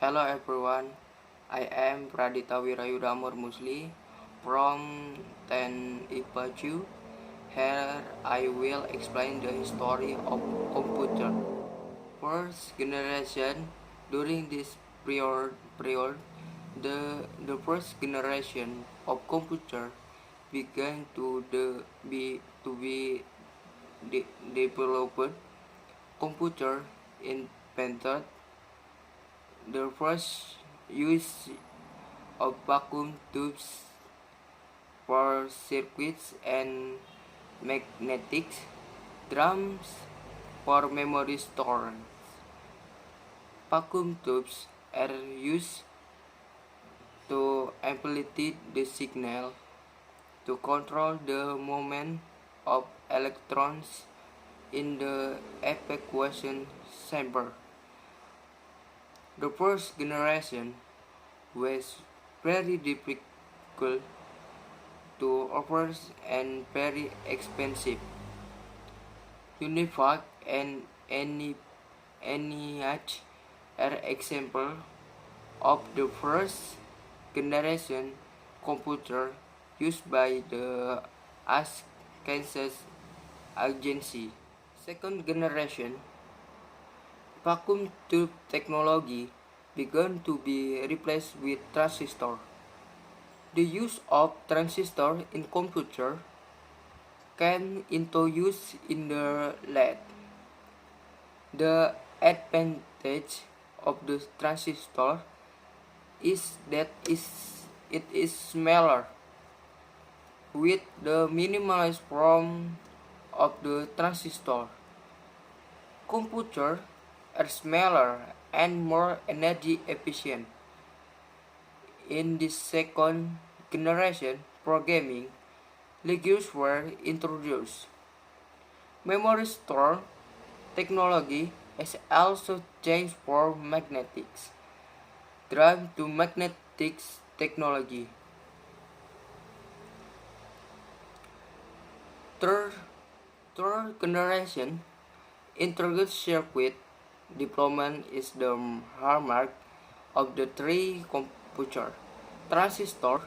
Hello everyone, I am Pradita Wirayudamur Musli from 10 IPA. Here I will explain the history of computer. First generation, during this period the first generation of computer began to be developed. Computer invented the first use of vacuum tubes for circuits and magnetic drums for memory storage. Vacuum tubes are used to amplify the signal to control the movement of electrons in the evacuation chamber. The first generation was very difficult to operate and very expensive. Univac and ENIAC are examples of the first generation computer used by the Kansas Agency. Second generation vacuum tube technology began to be replaced with transistor. The use of transistor in computer came into use in the late. The advantage of the transistor is that it is smaller. With the minimalized form of the transistor, computers are smaller and more energy efficient. In this second generation programming languages were introduced. Memory store technology has also changed from magnetics drum to magnetics technology. Third, third generation introduced circuit deployment is the hallmark of the three computers. Transistors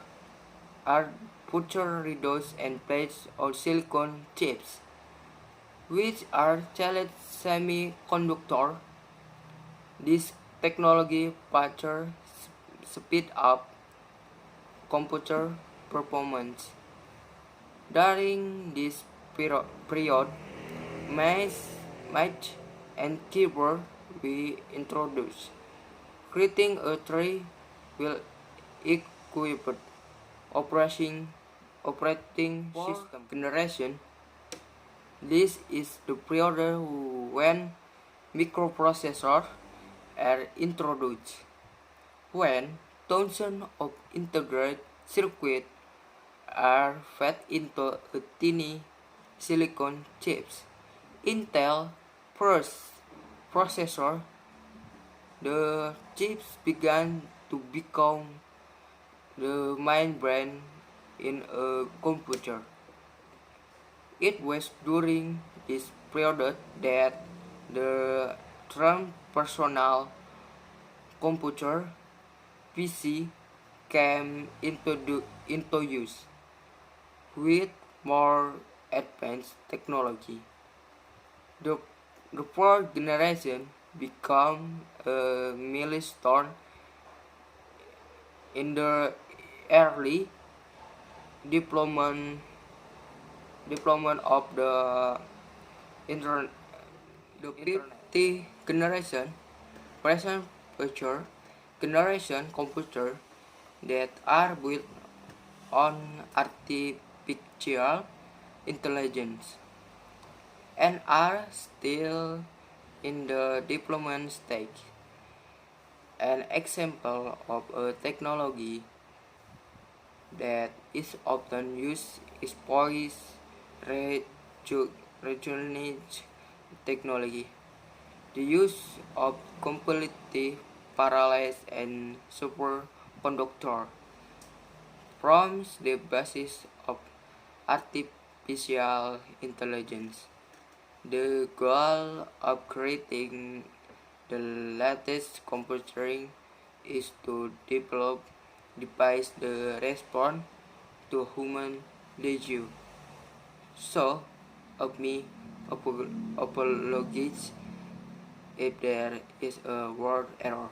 are further reduced and placed on silicon chips, which are child semiconductor. This technology further speed up computer performance. During this period, mouse and keyboard were introduced, creating a three-wheel equipped operating system generation. This is the period when microprocessors are introduced, when thousands of integrated circuits are fed into a tiny silicon chips. Intel first processor, the chips began to become the main brain in a computer. It was during this period that the term personal computer (PC) came into use. With more advanced technology, the, the fourth generation became a milestone in the early deployment of the internet. The fifth generation present future generation computer that are built on artificial intelligence and are still in the deployment stage. An example of a technology that is often used is voice recognition technology. The use of completely parallel and superconductor forms the basis of artificial intelligence. The goal of creating the latest computing is to develop device the response to human value. So, of me apologies if there is a word error.